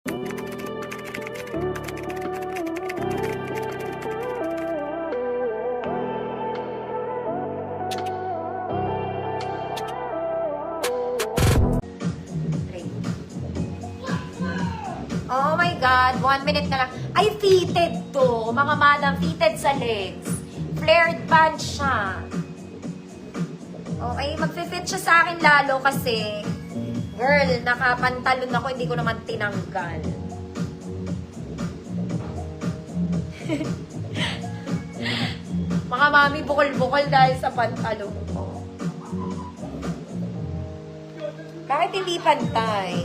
Oh my God, 1 minute na lang. Ay, fitted to. Mga madam, fitted sa legs. Flared band siya. Okay, mag-fit siya sa akin lalo kasi, girl, nakapantalon ako, hindi ko naman tinanggal. Mga mami, bukol-bukol dahil sa pantalon ko. Bakit hindi pantay?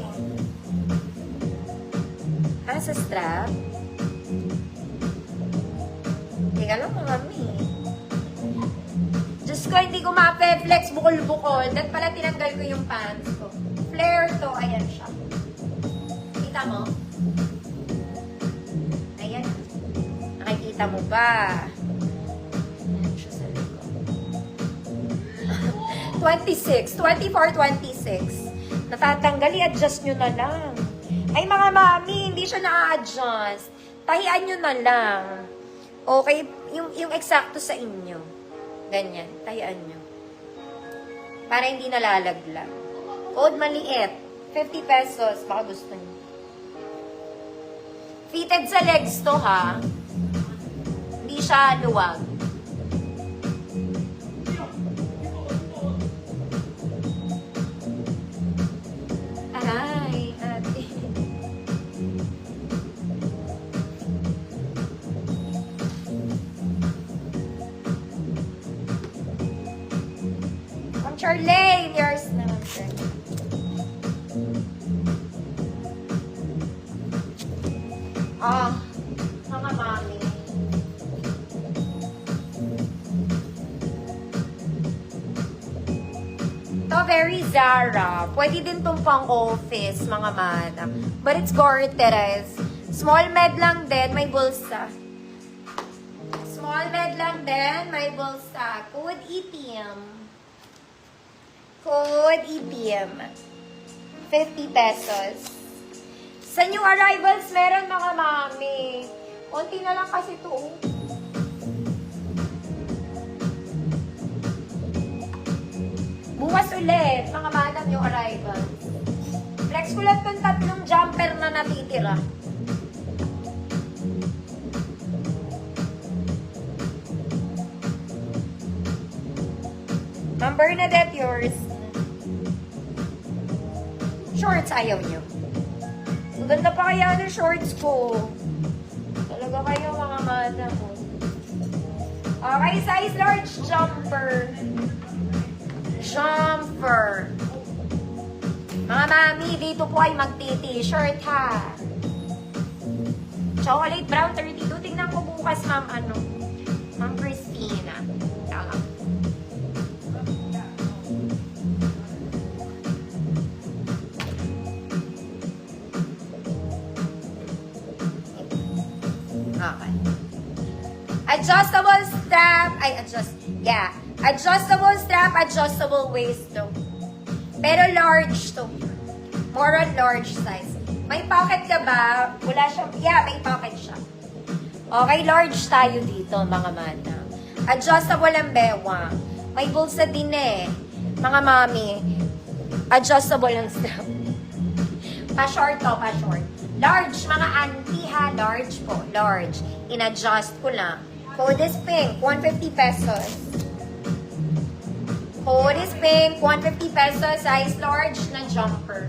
Sa strap? Teka lang, mami. Diyos ko, hindi ko ma-flex bukol-bukol. Dahil pala tinanggal ko yung pants ko. Flare to. Ayan siya. Kita mo? Ayan. Nakikita mo ba? Ayan siya sa likod. 26. 24, 26. Natatanggal, i-adjust nyo na lang. Ay, mga mami, hindi siya na-adjust. Tahian nyo na lang. Okay? Yung eksakto sa inyo. Ganyan. Tahian nyo. Para hindi nalalaglag. Code maliit. 50 pesos. Baka gusto nyo. Fitted sa legs to, ha? Hindi siya luwag. Aray, ate. Ma'am Charlene, yours na, Ma'am Charlene. Mga mami. Ito, very Zara. Pwede din itong pang office, mga madam. But it's Gore-Tex. Small med lang din, may bulsa. Small med lang din, may bulsa. Code EPM. Code EPM. 50 pesos. Sa new arrivals, meron mga mami. Konti na lang kasi ito. Bukas ulit, mga madam, yung arrivals. Flex ko lang itong 3 jumper na natitira. Ma'am Bernadette, yours. Shorts, ayaw nyo. Maganda pa kaya ng shorts ko. Talaga kayo, mga madam. Okay, size large jumper. Jumper. Mga mami, dito po ay magti-t-shirt, ha? Chocolate brown 32. Tingnan ko bukas, ma'am, Ma'am Christina. Tama. Okay. Adjustable strap. Adjustable strap, adjustable waist to. Pero large to. More on large size. May pocket ka ba? Wala siya. Yeah, may pocket siya. Okay, large tayo dito, mga madam. Adjustable ang bewang. May bulsa din eh. Mga mami, adjustable ang strap. Pa-short to, pa-short. Large, mga auntie ha. Large po, large. In-adjust ko lang. Code is pink, 150 pesos. Code is pink, 150 pesos. Size large na jumper.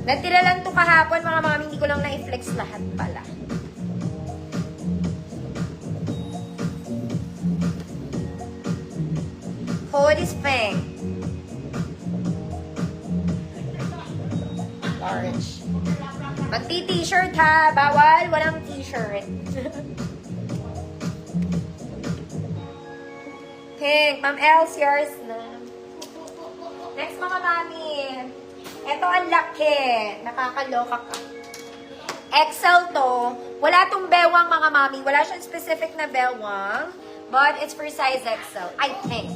Natira lang to kahapon, mga mami. Hindi ko lang na-flex lahat pala. Code is pink. Large. Magti-t-shirt ha. Bawal, walang t-shirt. Pink. Ma'am Els, yours na. Next, mga mami. Ito ang laki. Nakakaloka ka. XL to. Wala tong bewang, mga mami. Wala siyang specific na bewang. But it's for size XL. I think.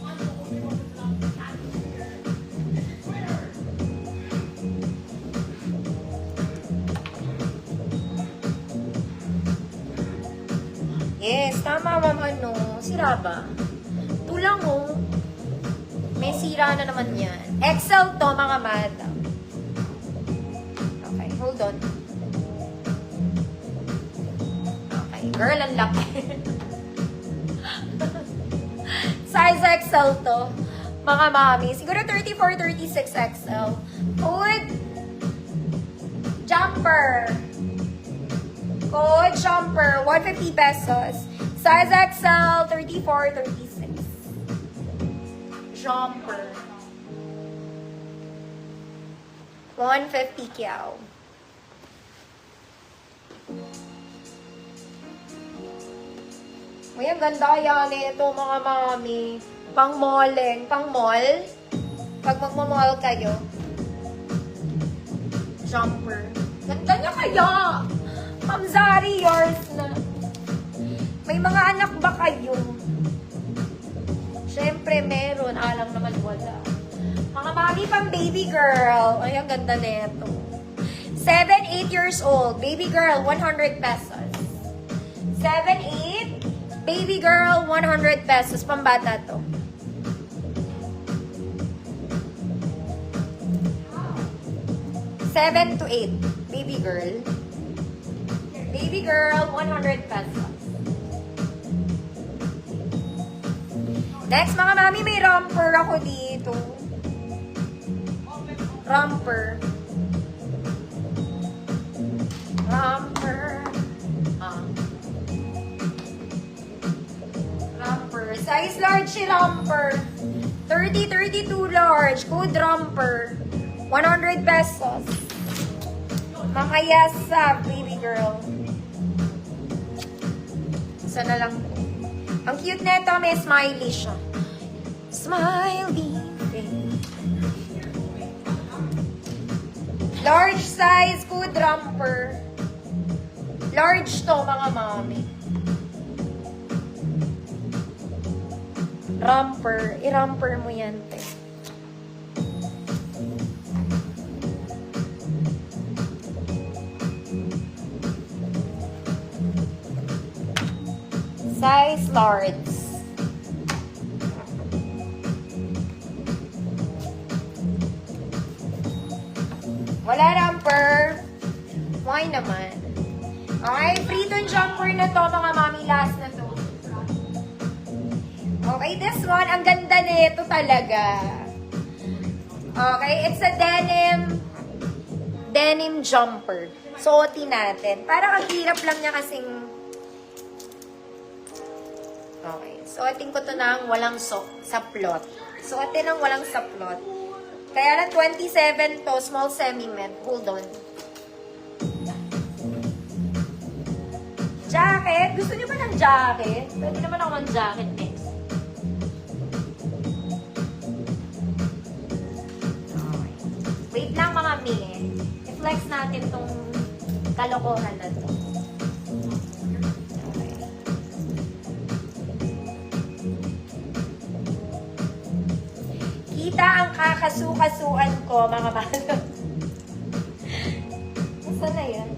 Yes, tama ma'am, ano. Sira ba? Tulang mo. May sira na naman yan. XL to, mga madam. Okay, hold on. Okay, girl, ang laki. Size XL to, mga mami. Siguro 34, 36 XL. Code jumper. Code jumper, 150 pesos. Size XL, 34, 36. Jumper. 150 kyaw. Uy, ang ganda yan ito, mga mami. Pang malling, pang mall. Pag magmamall kayo. Jumper. Ganda niya kaya. Ma'am Zari, yours na. May mga anak ba kayo? Siyempre, meron. Alam naman wala. Mga mami, pang baby girl. Ay, ang ganda nito. 7, 8 years old. Baby girl, 100 pesos. 7, 8. Baby girl, 100 pesos. Pambata to. Seven to 8. Baby girl. Baby girl, 100 pesos. Next, mga mami, may romper ako dito. Romper. Romper. Romper. Size large si romper. 30, 32 large. Code romper. 100 pesos. Makayasa, baby girl. Isa na lang. Ang cute na ito, may smiley siya. Smiley face. Large size, code romper. Large to, mga mami. Romper. I-romper mo yan, te. Size large. Wala romper. Why naman? Okay, free tong jumper na to, mga mami. Last na to. Okay, this one, ang ganda nito talaga. Okay, it's a denim jumper. Suotin natin. Parang ang hirap lang niya kasing. Okay, suotin ko to ng walang saplot. Suotin ng walang saplot. Kaya lang 27 to, small semi-met. Hold on. Jacket? Gusto niyo ba ng jacket? Pwede naman ako ng jacket next. Okay. Wait lang, mga mi. I-flex natin tong kalokohan na to. Okay. Kita ang kakasukasuan ko, mga malo. Saan na yan?